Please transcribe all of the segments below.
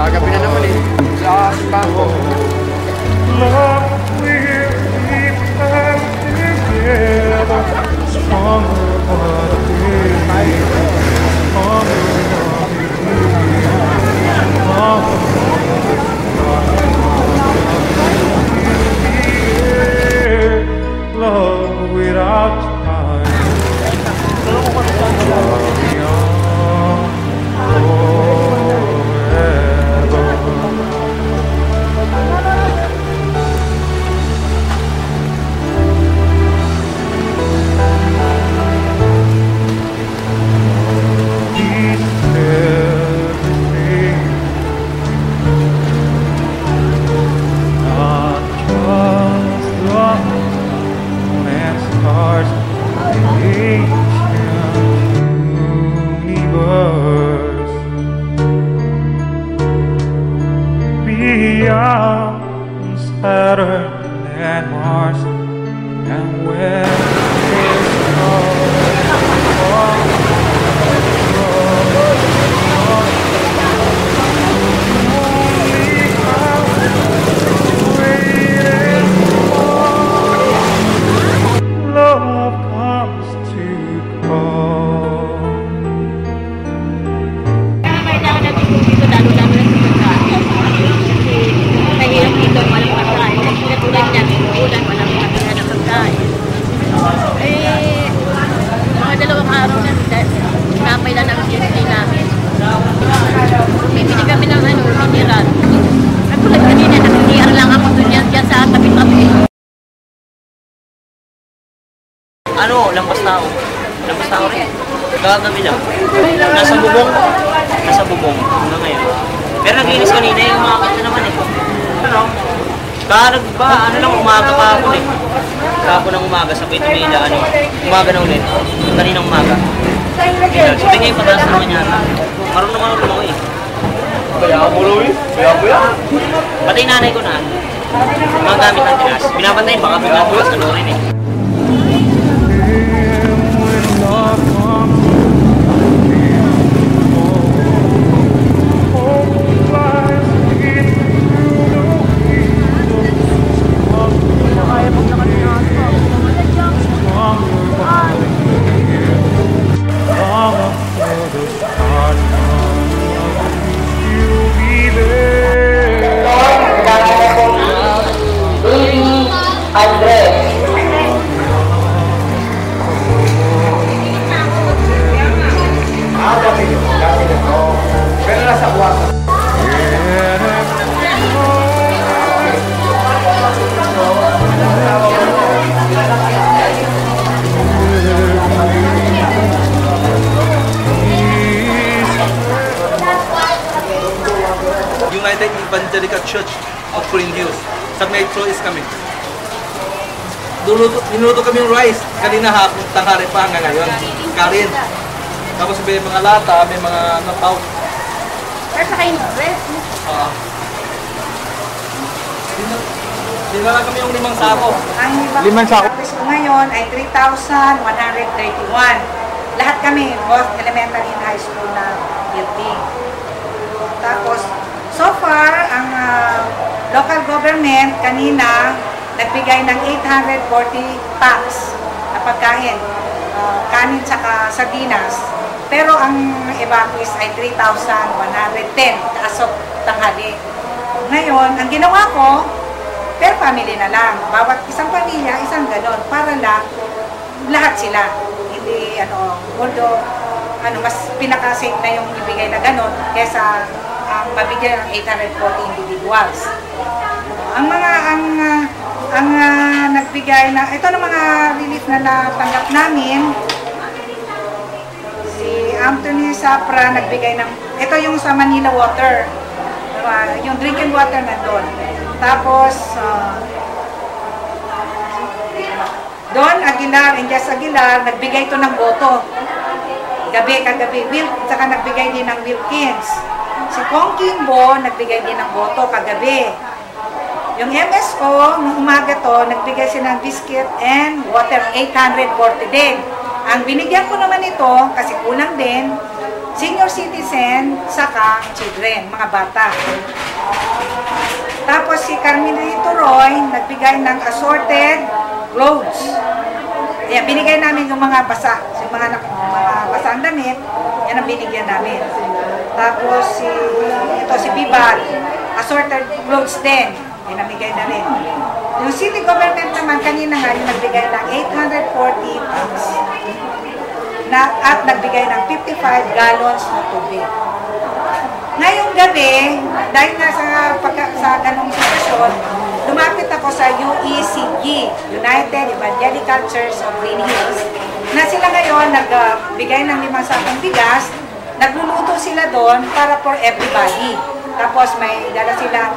Kagabi na naman eh. Sa bangko. Love will keep us together. Stronger but love without time. Beyond Saturn and Mars, and when love comes to call. Kailangan natin dito lalo-lalo na sa mahirap dito walang pagkain. Katulad niya, ulan, walang pagkain na pagkain. Mga 2 araw na, kapay lang ang siyempre namin. Bibili kami ng mineral. Katulad kanina, nakikiyar lang ako doon yan sa tabi-tabi. Lampas tao. Lampas tao rin. Kagabi lang. Nasa bubong. Hanggang ngayon. Pero nag-inis kanina yung mga kanta naman eh. Ano lang, umaga pa ako eh. Kahapon ng umaga, sabay tumila, umaga na ulit. Kaninang umaga. Sabi ngayon, pataas naman yan. Marunong naman ako eh. Kaya mo, Louie? Kaya mo yan? Pati nanay ko na. Mga gamit ng tinas. Binabantayin, baka bigatulas, ano rin eh. United Evangelical Church of Green Hills. Sa Metro is kami. Niluto kami yung rice. Kanina hapon, tanghari pa hanggang ngayon. Karin. Tapos may mga lata, may mga napaw. Pero sa kayo bread? Dinala kami yung 5 sako. Ang 5 sako? ko ngayon ay 3,131. Lahat kami, both elementary and high school na building. Tapos, so far, ang local government kanina nagbigay ng 840 packs na pagkain, kanin tsaka sardinas. Pero ang evacuees ay 3,110 as of tanghali. Ngayon, ang ginawa ko, per family na lang. Bawat isang pamilya, isang ganon. Para lang, lahat sila. Hindi, although, mas pinaka-safe na yung ibigay na ganon kesa mabigyan ng 840 individuals. Ang nagbigay na, ito ng mga relief na natanggap namin, si Anthony Sapra nagbigay ng, ito yung sa Manila Water, yung drinking water na doon. Tapos, Don Aguilar and Jess Aguilar, nagbigay ito ng boto. Kagabi, saka nagbigay din ng Wilkins. Si Kong Kimbo, nagbigay din ng boto kagabi. Yung MSO, nung umaga to, nagbigay sila ng biscuit and water, 840 din. Ang binigyan ko naman ito, kasi kulang din, senior citizen, saka children, mga bata. Tapos si Carmelito Roy, nagbigay ng assorted clothes. Ayan, binigay namin yung mga basa, yung mga basang damit, yan ang binigyan namin. Tapos ito si Bibal, assorted clothes din, binamigay na rin. Yung city government naman, kanina nga, yung nagbigay ng 840 packs. At nagbigay ng 55 gallons na tubig. Ngayong gabi, dahil nga sa ganong sitwasyon, lumapit ako sa UECG, United Evangelical Church of Green Hills, na sila ngayon nagbigay ng 5 sakong bigas, nagluluto sila doon para for everybody. Tapos may dala sila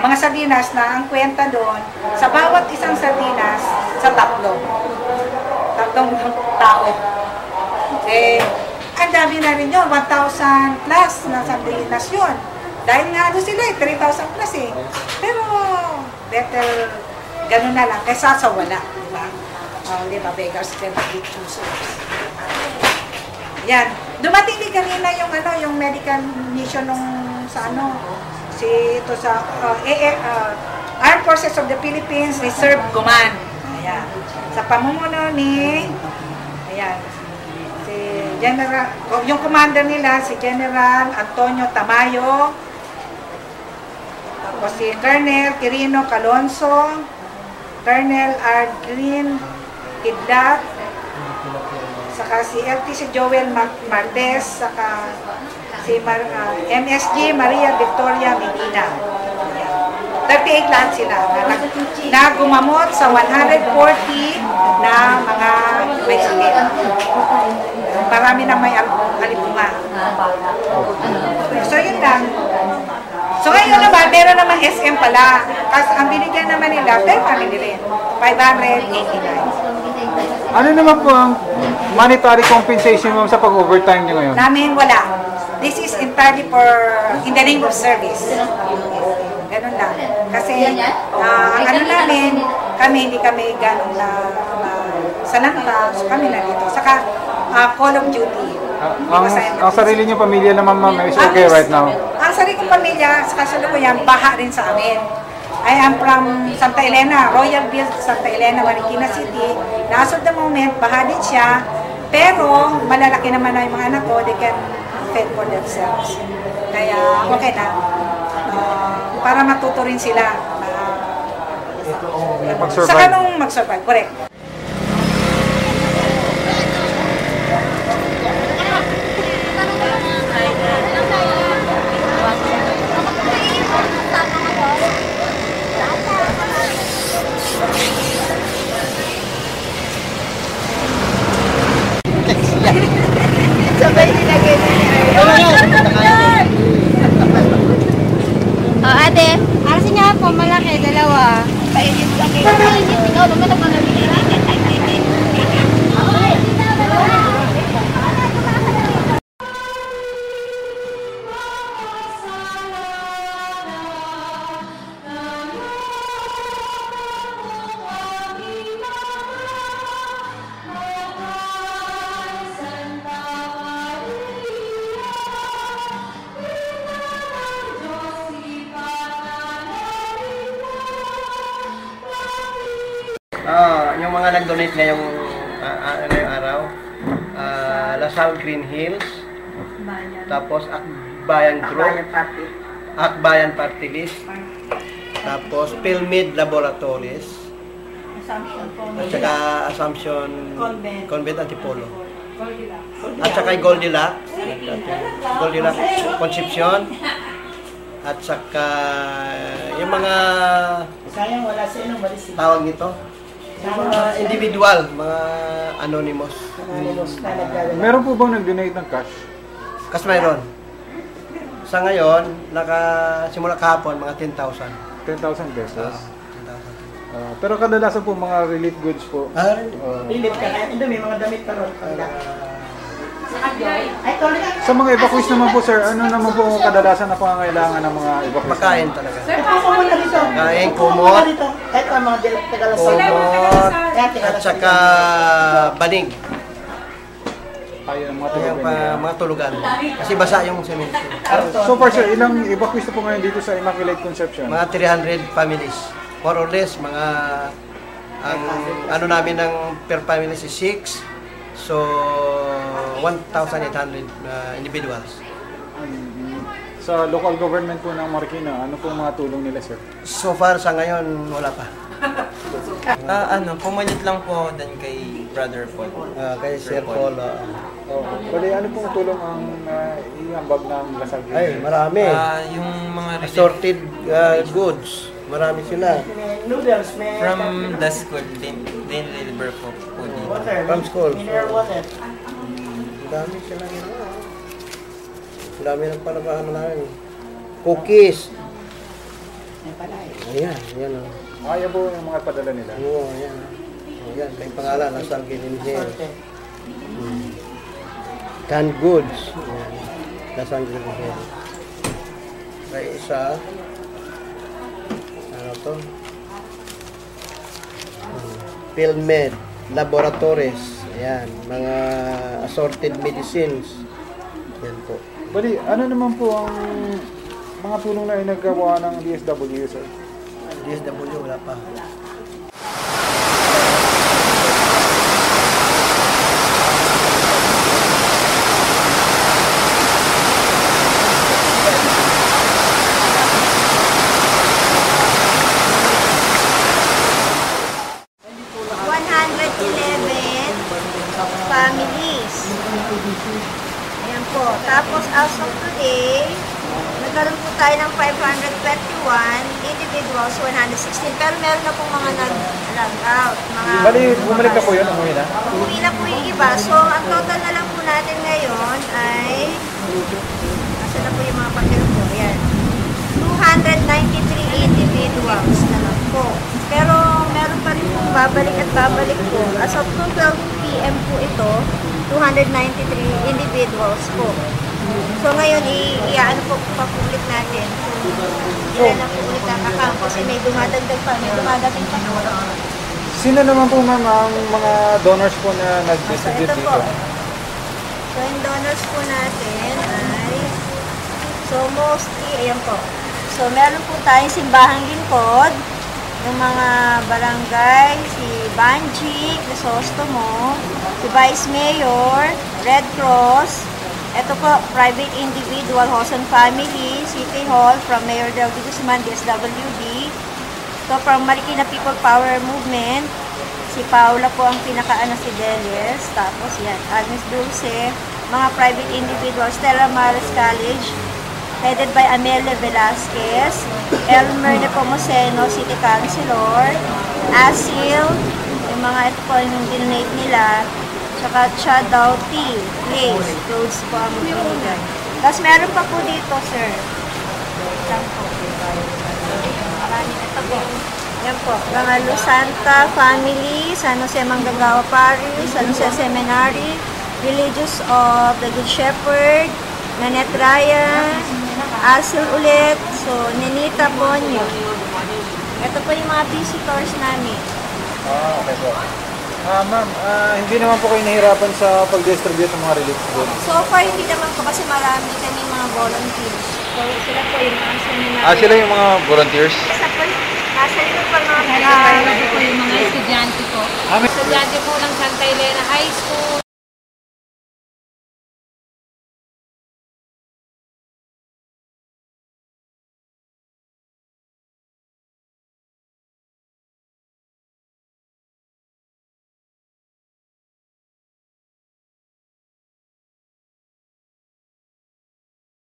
mga sardinas na ang kwenta doon, sa bawat isang sardinas, sa tatlong tao. Ang dami na rin yun, 1,000 plus na sardinas yun. Dahil nga sila 3,000 plus Pero, better, ganun na lang, kaysa sa wala, diba? Diba, beggars can be choosers. Yan. Dumating din kanina yung medical mission sa Armed Forces of the Philippines Reserve Command. Ayan. Sa pamumuno ni General, yung commander nila, si General Antonio Tamayo, tapos si Colonel Quirino Calonso, Colonel Ardlin Kidlat, saka si LTC Joel Martes, saka si MSG Maria Victoria Medina. 38 lahat sila na gumamot sa 140 na mga may sakit. Marami na may alibunga. So yun lang. So ngayon naman, meron naman SM pala. Kasi ang binigyan naman nila, per family rin, 589. Ano naman po ang monetary compensation mo sa pag-overtime nyo ngayon? Namin wala. This is entirely in the name of service. Ganun lang. Kasi ano namin, hindi kami ganun na salanta, so kami na dito. Saka Call of Duty. Ang sarili niyo pamilya naman, ma'am, is okay right now? Ang sarili kong pamilya, sa kasalukuyan, baha rin sa amin. I am from Santa Elena, Royal View, Santa Elena, Marikina City. As of the moment, baha din siya. Pero malalaki naman na yung mga anak ko, they can fend for themselves. Kaya okay na. Para matuto rin sila. Mag-survive. Saka nung mag-survive, correct. Sabay nilagay na ate, arasin niya po, malaki, dalawa. Painit kami. Painit, ikaw naman ang mga yung mga nag-donate ngayong araw, Lasal Green Hills, tapos Akbayan Group, Akbayan Party List, tapos Pilmid Laboratories, at saka Assumption Convent Antipolo, at saka Goldilocks Concepcion, at saka yung mga tawag nito, mga individual, mga anonymous. Meron po bang nag-donate ng cash? Kasi mayroon. Sa ngayon, simula kahapon, mga 10,000. 10,000 pesos? Pero kadalasan po mga relief goods po. Relief ka kaya, may mga damit pa ron. Sa mga evacuees naman po, sir, ano naman po kadalasan na pangangailangan ng mga evacuees? Makain talaga. Kumot na dito. Kain, kumot. Ito ang mga tagalasal. Kumot. At saka banig. Ayaw ng mga Yung tulugan nila. mga tulugan. Kasi basa yung semento. So far sir, ilang evacuees na po ngayon dito sa Immaculate Conception? Mga 300 families. More or less, mga ang ano namin ng per family is 6. So 1,800 individuals. Sa local government po ng Marikina, ano pong mga tulong nila sir? So far sa ngayon wala pa. Pumunit lang po din kay Brother Paul. Kay Sir Paul. Bali, ano pong tulong ang iambag ng Lasal Green Ay, Hills? marami. Yung mga Assorted goods. Marami sila. Noodles, may from the school, din deliver po dito. water, From school. mineral water. Ang dami sila ginawa. Ang dami ng panabahan namin. Cookies. Ayan, ayan o. Ayaw po yung mga padala nila. Oo, ayan. Ayan, may pangalan. Lasal Green Hills. Canned goods. Ayan. Lasal Green Hills. May isa. Ano to? PhilMed. Laboratories. Ayan. Mga assorted medicines. Yan po. Bali, ano naman po ang mga tulong na inagawa ng DSWD sir? DSW wala pa. Families. Ayan po. Tapos as of today, nagkaroon po tayo ng 521 individuals, 116. Pero meron na pong mga nag-log out. Bali, bumalik na po yun, umuwi na? Umuwi na po yung iba. So, ang total na lang po natin ngayon ay, nasa na po yung mga pagkiro po, ayan. 293 individuals na lang po. Pero meron pa rin pong babalik at babalik po. As of 12 p.m. po ito, 293 individuals po. So ngayon, i-ano po papulit natin. Ilan na po ulit nakakang kasi may dumadagdag pa, may dumadating pa po. Sino naman po ma'am ang mga donors po na So nag-distribute ito dito? po. So yung donors po natin ay, so mostly, ayan po. So meron po tayong simbahang lingkod, yung mga barangay, si Banjik, Crisostomo, si Vice Mayor, Red Cross, ito po, private individual, Hoson Family, City Hall, from Mayor Del Guzman, DSWD. So from Marikina People Power Movement, si Paula po ang pinakaano si Delis. Tapos yan, Agnes Dulce, mga private individuals, Stella Maris College, headed by Amelia Velasquez, Elmer Nepomuceno, City Councilor, Asil, yung mga ito po yung dinonate nila, tsaka Chadaw Tea, Place, clothes po ang binigay. Tapos meron pa po dito, sir. Lang po. Marami ito po. Yan po, mga Lusanta Family, San Jose Manggagawa Parish, San Jose Seminary, Religious of the Good Shepherd, Nanette Ryan, Asil ulit, so Nenita Ponyo. Ito po yung mga visitors namin. Okay po. Ma'am, hindi naman po kayo nahirapan sa pag-distribute ng mga relief goods? So far, hindi naman po kasi marami kami mga volunteers. So sila po yung mga seminary. Sila yung mga volunteers? Nasa ito pa mga Nag-aaral po yung mga estudyante ko. Amin. Estudyante po ng Santa Elena High School.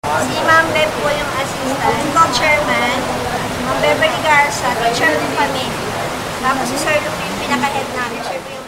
Si Ma'am Beb po yung assistant, co-chairman, Ma'am Beverly Garza, teacher din kami. Tapos si Sir Luke yung pinaka-head namin, siya po yung